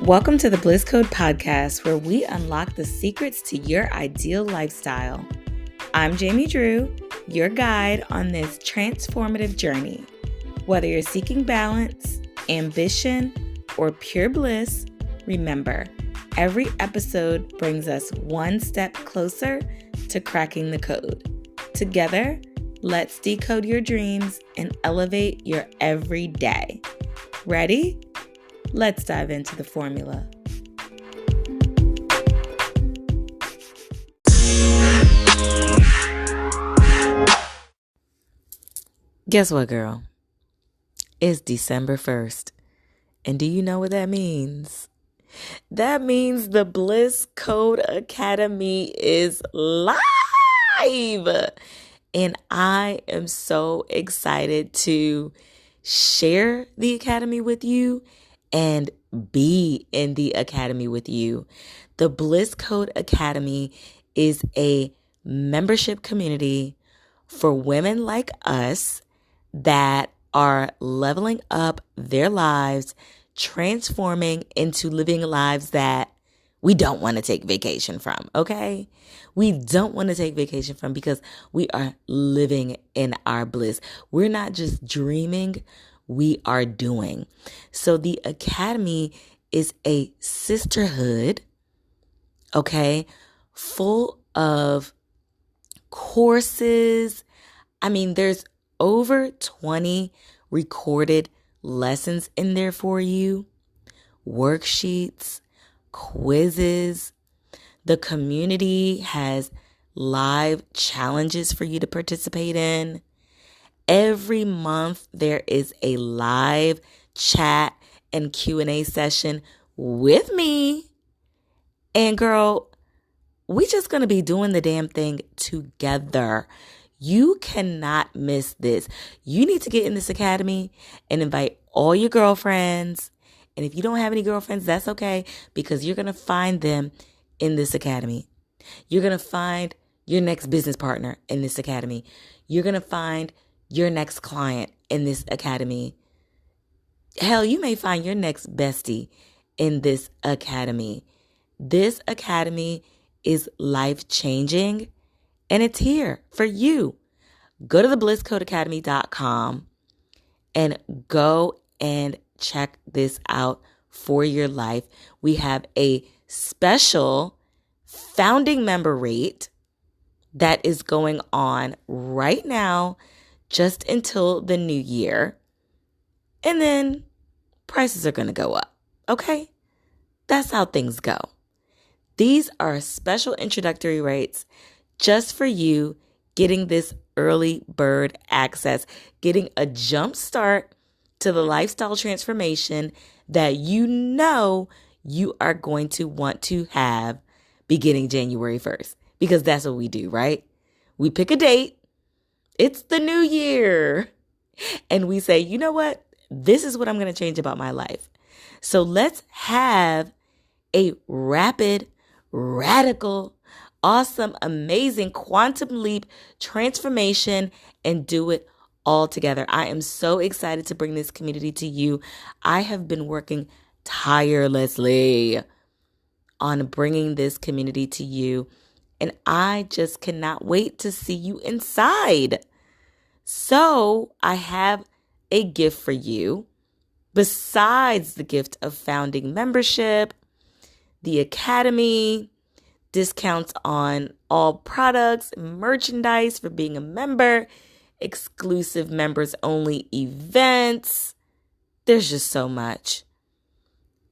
Welcome to the Bliss Code Podcast, where we unlock the secrets to your ideal lifestyle. I'm Jamie Drew, your guide on this transformative journey. Whether you're seeking balance, ambition, or pure bliss, remember, every episode brings us one step closer to cracking the code. Together, let's decode your dreams and elevate your every day. Ready? Let's dive into the formula. Guess what, girl? It's December 1st. And do you know what that means? That means the Bliss Code Academy is live. And I am so excited to share the Academy with you and be in the Academy with you. The Bliss Code Academy is a membership community for women like us that are leveling up their lives, transforming into living lives that we don't want to take vacation from, okay? We don't want to take vacation from because we are living in our bliss. We're not just dreaming, we are doing. So the Academy is a sisterhood, okay, full of courses. I mean, there's over 20 recorded lessons in there for you, worksheets, quizzes. The community has live challenges for you to participate in. Every month, there is a live chat and Q&A session with me. And girl, we just going to be doing the damn thing together. You cannot miss this. You need to get in this academy and invite all your girlfriends. And if you don't have any girlfriends, that's okay, because you're going to find them in this academy. You're going to find your next business partner in this academy. You're going to find your next client in this academy. Hell, you may find your next bestie in this academy. This academy is life-changing, and it's here for you. Go to the blisscodeacademy.com and go and check this out for your life. We have a special founding member rate that is going on right now just until the new year. And then prices are going to go up. Okay? That's how things go. These are special introductory rates just for you, getting this early bird access, getting a jump start to the lifestyle transformation that you know you are going to want to have beginning January 1st. Because that's what we do, right? We pick a date. It's the new year. And we say, you know what? This is what I'm going to change about my life. So let's have a rapid, radical, awesome, amazing quantum leap transformation and do it all together. I am so excited to bring this community to you. I have been working tirelessly on bringing this community to you, and I just cannot wait to see you inside. So I have a gift for you. Besides the gift of founding membership, the Academy, discounts on all products, merchandise for being a member, exclusive members only events. There's just so much.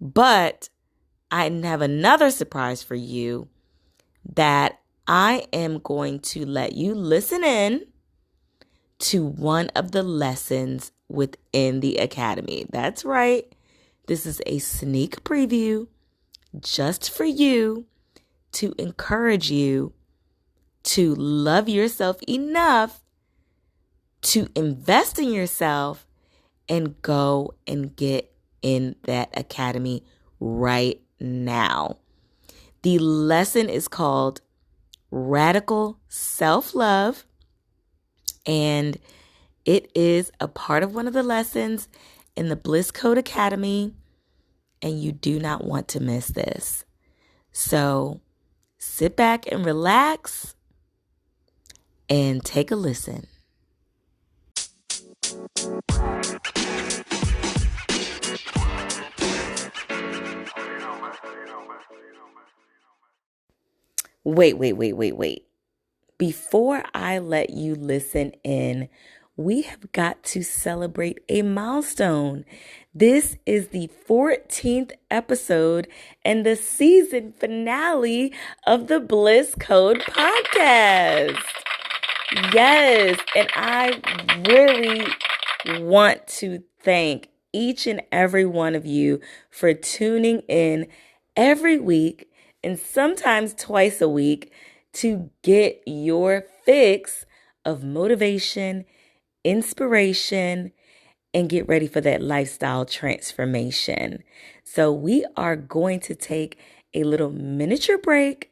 But I have another surprise for you that I am going to let you listen in to one of the lessons within the Academy. That's right. This is a sneak preview just for you to encourage you to love yourself enough to invest in yourself and go and get in that academy right now. The lesson is called Radical Self-Love, and it is a part of one of the lessons in the Bliss Code Academy. and you do not want to miss this. So sit back and relax and take a listen. Wait. Before I let you listen in, we have got to celebrate a milestone. This is the 14th episode and the season finale of the Bliss Code Podcast. Yes, and I really want to thank each and every one of you for tuning in every week and sometimes twice a week to get your fix of motivation, inspiration, and get ready for that lifestyle transformation. So we are going to take a little miniature break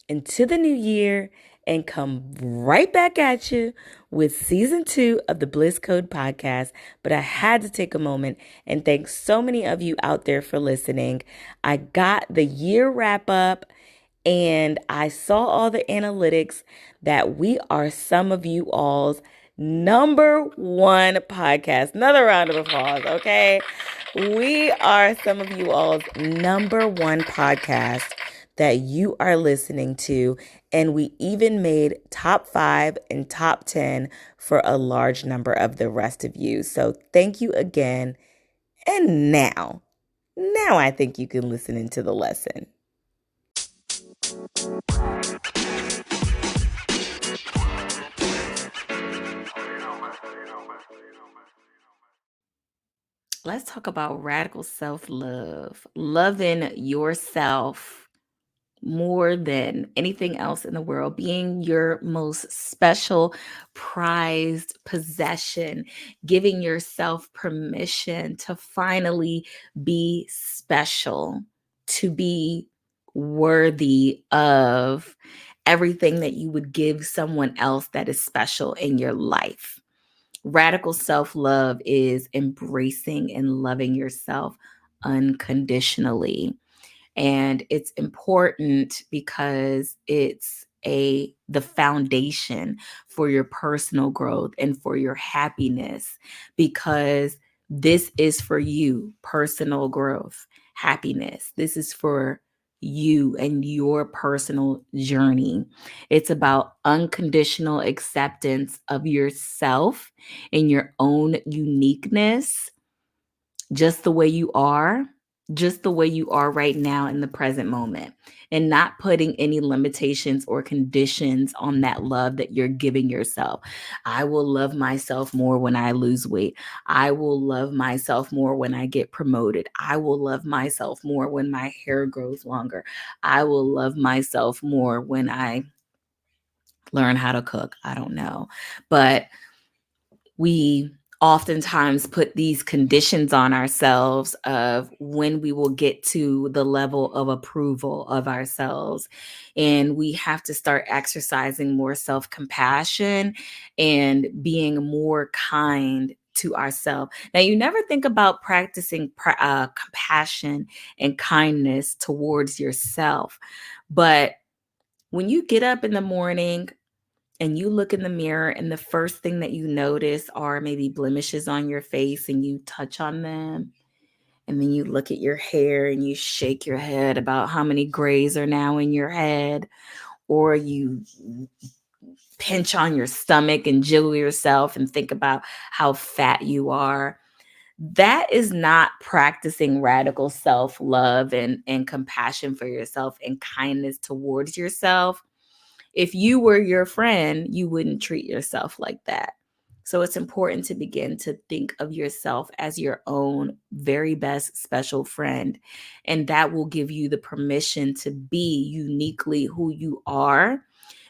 into the new year and come right back at you with season 2 of the Bliss Code Podcast. But I had to take a moment and thank so many of you out there for listening. I got the year wrap up and I saw all the analytics that we are some of you all's number one podcast. Another round of applause, okay? We are some of you all's number one podcast that you are listening to, and we even made top 5 and top 10 for a large number of the rest of you. So thank you again. And now I think you can listen into the lesson. Let's talk about radical self-love, loving yourself more than anything else in the world, being your most special, prized possession, giving yourself permission to finally be special, to be worthy of everything that you would give someone else that is special in your life. Radical self-love is embracing and loving yourself unconditionally. And it's important because it's the foundation for your personal growth and for your happiness, because this is for you, personal growth, happiness. This is for you and your personal journey. It's about unconditional acceptance of yourself and your own uniqueness, just the way you are, right now in the present moment, and not putting any limitations or conditions on that love that you're giving yourself. I will love myself more when I lose weight. I will love myself more when I get promoted. I will love myself more when my hair grows longer. I will love myself more when I learn how to cook. I don't know. But we oftentimes put these conditions on ourselves of when we will get to the level of approval of ourselves. And we have to start exercising more self-compassion and being more kind to ourselves. Now, you never think about practicing compassion and kindness towards yourself. But when you get up in the morning and you look in the mirror and the first thing that you notice are maybe blemishes on your face and you touch on them, and then you look at your hair and you shake your head about how many grays are now in your head, or you pinch on your stomach and jiggle yourself and think about how fat you are. That is not practicing radical self-love and compassion for yourself and kindness towards yourself. If you were your friend, you wouldn't treat yourself like that. So it's important to begin to think of yourself as your own very best special friend. And that will give you the permission to be uniquely who you are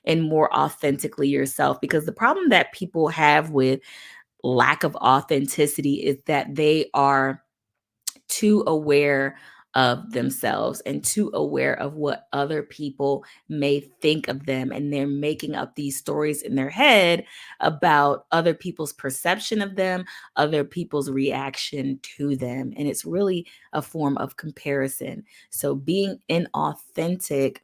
and more authentically yourself. Because the problem that people have with lack of authenticity is that they are too aware of themselves and too aware of what other people may think of them. And they're making up these stories in their head about other people's perception of them, other people's reaction to them. And it's really a form of comparison. So being inauthentic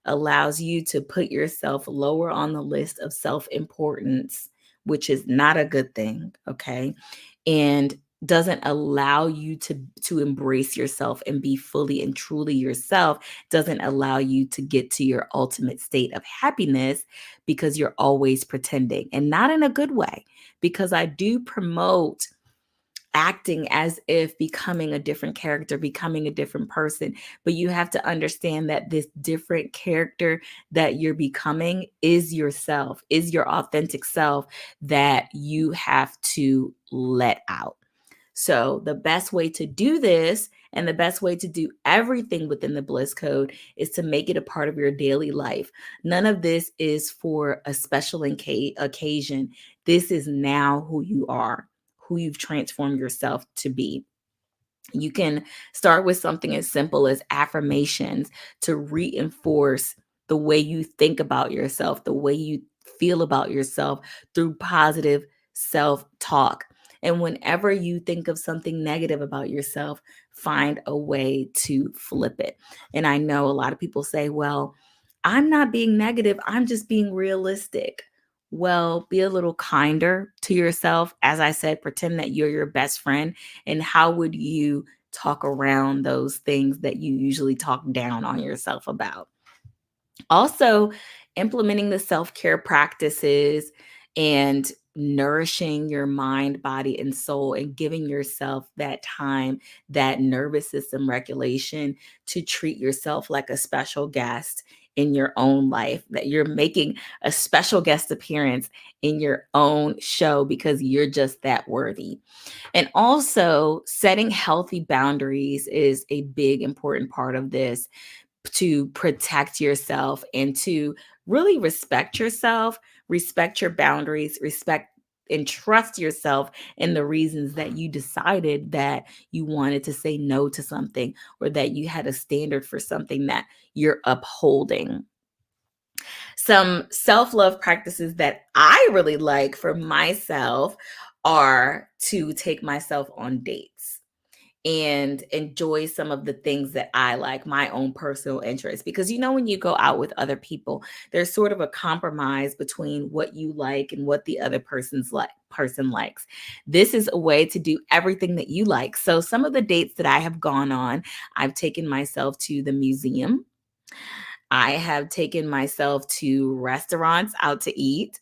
allows you to put yourself lower on the list of self-importance, which is not a good thing, okay? And doesn't allow you to embrace yourself and be fully and truly yourself, doesn't allow you to get to your ultimate state of happiness because you're always pretending, and not in a good way, because I do promote acting as if becoming a different character, becoming a different person. But you have to understand that this different character that you're becoming is yourself, is your authentic self that you have to let out. So the best way to do this, and the best way to do everything within the Bliss Code, is to make it a part of your daily life. None of this is for a special occasion. This is now who you are, who you've transformed yourself to be. You can start with something as simple as affirmations to reinforce the way you think about yourself, the way you feel about yourself through positive self talk. And whenever you think of something negative about yourself, find a way to flip it. And I know a lot of people say, well, I'm not being negative, I'm just being realistic. Well, be a little kinder to yourself. As I said, pretend that you're your best friend. And how would you talk around those things that you usually talk down on yourself about? Also, implementing the self-care practices and nourishing your mind, body, and soul, and giving yourself that time, that nervous system regulation to treat yourself like a special guest in your own life, that you're making a special guest appearance in your own show because you're just that worthy. And also, setting healthy boundaries is a big, important part of this, to protect yourself and to really respect yourself, respect your boundaries, respect and trust yourself in the reasons that you decided that you wanted to say no to something, or that you had a standard for something that you're upholding. Some self love practices that I really like for myself are to take myself on dates and enjoy some of the things that I like, my own personal interests. Because when you go out with other people, there's sort of a compromise between what you like and what the other person likes. This is a way to do everything that you like. So some of the dates that I have gone on, I've taken myself to the museum. I have taken myself to restaurants out to eat.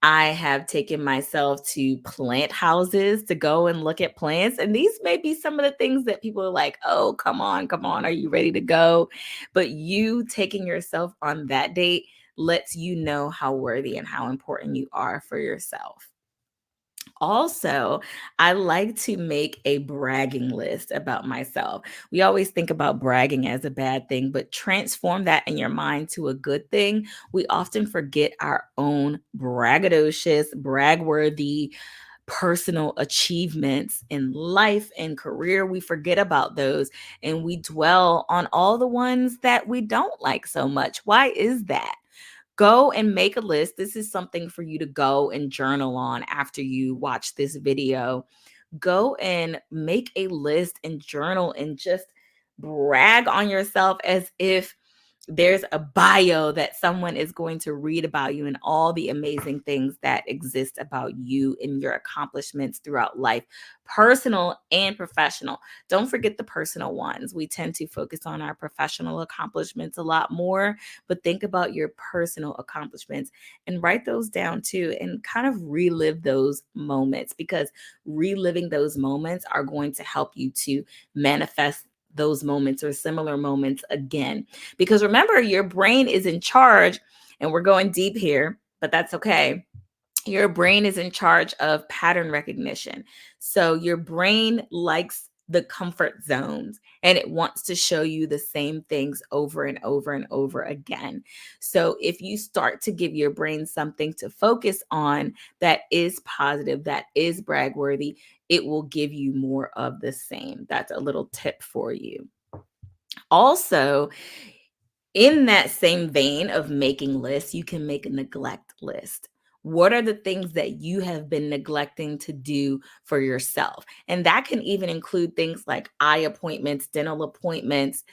I have taken myself to plant houses to go and look at plants. And these may be some of the things that people are like, oh, come on, come on. Are you ready to go? But you taking yourself on that date lets you know how worthy and how important you are for yourself. Also, I like to make a bragging list about myself. We always think about bragging as a bad thing, but transform that in your mind to a good thing. We often forget our own braggadocious, brag-worthy personal achievements in life and career. We forget about those and we dwell on all the ones that we don't like so much. Why is that? Go and make a list. This is something for you to go and journal on after you watch this video. Go and make a list and journal and just brag on yourself as if there's a bio that someone is going to read about you and all the amazing things that exist about you and your accomplishments throughout life, personal and professional. Don't forget the personal ones. We tend to focus on our professional accomplishments a lot more, but think about your personal accomplishments and write those down too, and kind of relive those moments, because reliving those moments are going to help you to manifest those moments or similar moments again. Because remember, your brain is in charge, and we're going deep here, but that's okay. Your brain is in charge of pattern recognition. So your brain likes the comfort zones and it wants to show you the same things over and over and over again. So if you start to give your brain something to focus on that is positive, that is brag worthy, it will give you more of the same. That's a little tip for you. Also, in that same vein of making lists, you can make a neglect list. What are the things that you have been neglecting to do for yourself? And that can even include things like eye appointments, dental appointments,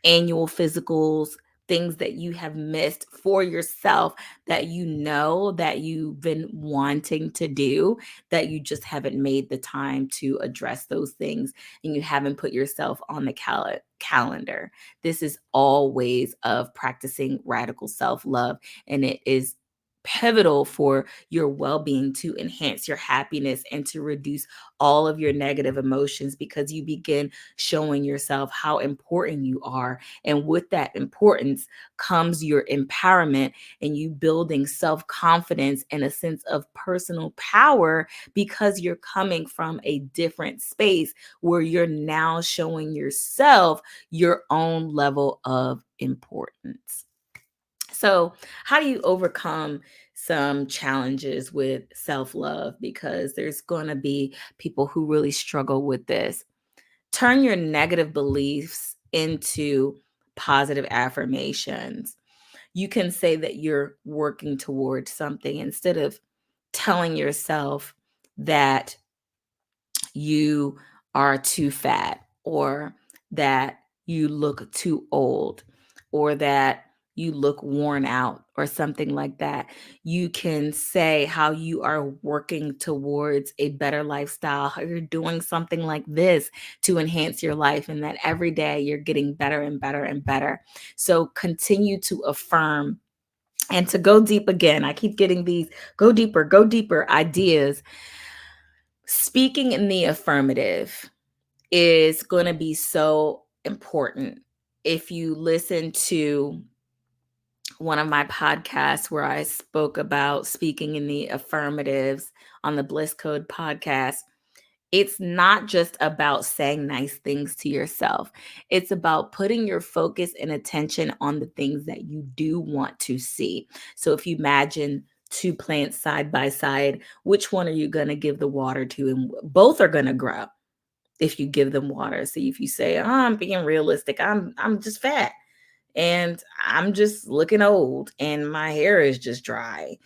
annual physicals, things that you have missed for yourself that you know that you've been wanting to do, that you just haven't made the time to address those things and you haven't put yourself on the calendar. This is all ways of practicing radical self-love, and it is pivotal for your well-being to enhance your happiness and to reduce all of your negative emotions, because you begin showing yourself how important you are. And with that importance comes your empowerment and you building self-confidence and a sense of personal power, because you're coming from a different space where you're now showing yourself your own level of importance. So, how do you overcome some challenges with self love? Because there's going to be people who really struggle with this. Turn your negative beliefs into positive affirmations. You can say that you're working towards something instead of telling yourself that you are too fat, or that you look too old, or that you look worn out, or something like that. You can say how you are working towards a better lifestyle, how you're doing something like this to enhance your life, and that every day you're getting better and better and better. So continue to affirm. And to go deep again, I keep getting these go deeper ideas. Speaking in the affirmative is going to be so important. If you listen to one of my podcasts where I spoke about speaking in the affirmatives on the Bliss Code Podcast, it's not just about saying nice things to yourself. It's about putting your focus and attention on the things that you do want to see. So if you imagine two plants side by side, which one are you going to give the water to? And both are going to grow if you give them water. See, if you say, "Oh, I'm being realistic. I'm just fat and I'm just looking old and my hair is just dry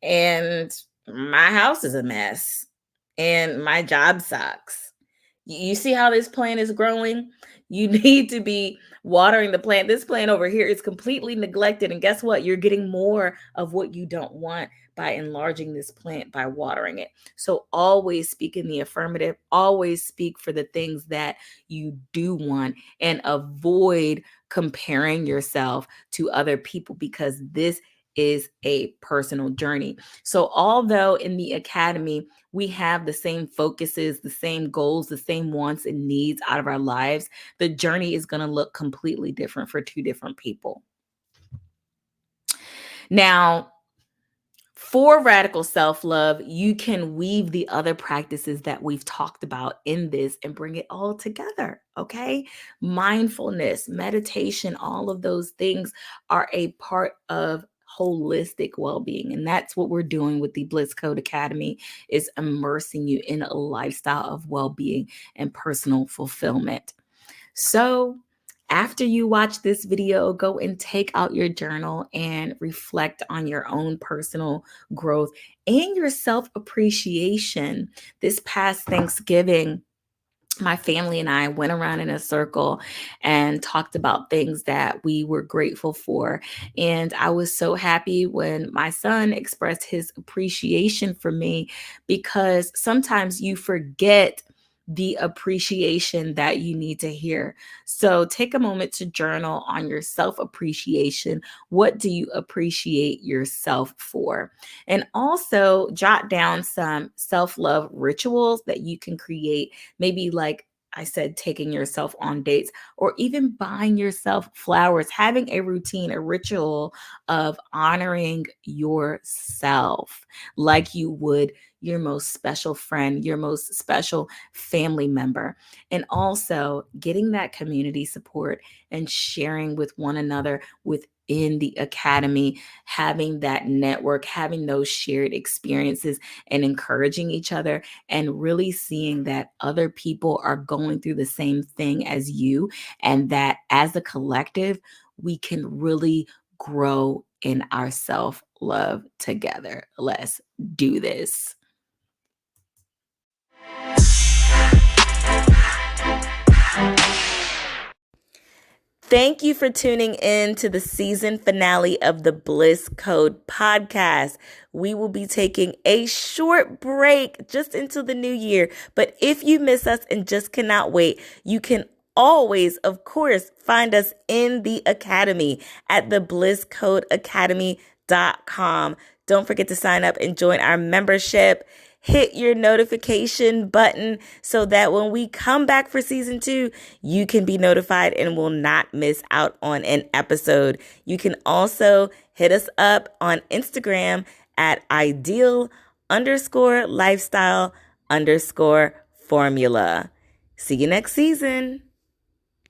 and my house is a mess and my job sucks." You see how this plant is growing? You need to be watering the plant. This plant over here is completely neglected. And guess what? You're getting more of what you don't want by enlarging this plant, by watering it. So always speak in the affirmative. Always speak for the things that you do want, and avoid comparing yourself to other people, because this is a personal journey. So although in the academy, we have the same focuses, the same goals, the same wants and needs out of our lives, the journey is going to look completely different for two different people. Now, for radical self-love, you can weave the other practices that we've talked about in this and bring it all together, okay? Mindfulness, meditation, all of those things are a part of holistic well-being, and that's what we're doing with the Bliss Code Academy, is immersing you in a lifestyle of well-being and personal fulfillment. So, after you watch this video, go and take out your journal and reflect on your own personal growth and your self appreciation. This past Thanksgiving, my family and I went around in a circle and talked about things that we were grateful for. And I was so happy when my son expressed his appreciation for me, because sometimes you forget the appreciation that you need to hear. So take a moment to journal on your self appreciation. What do you appreciate yourself for? And also jot down some self love rituals that you can create. Maybe, like I said, taking yourself on dates, or even buying yourself flowers, having a routine, a ritual of honoring yourself like you would your most special friend, your most special family member. And also getting that community support and sharing with one another with in the academy, having that network, having those shared experiences and encouraging each other, and really seeing that other people are going through the same thing as you, and that as a collective, we can really grow in our self-love together. Let's do this. Thank you for tuning in to the season finale of the Bliss Code Podcast. We will be taking a short break just until the new year. But if you miss us and just cannot wait, you can always, of course, find us in the Academy at the blisscodeacademy.com. Don't forget to sign up and join our membership. Hit your notification button so that when we come back for season 2, you can be notified and will not miss out on an episode. You can also hit us up on Instagram at ideal_lifestyle_formula. See you next season.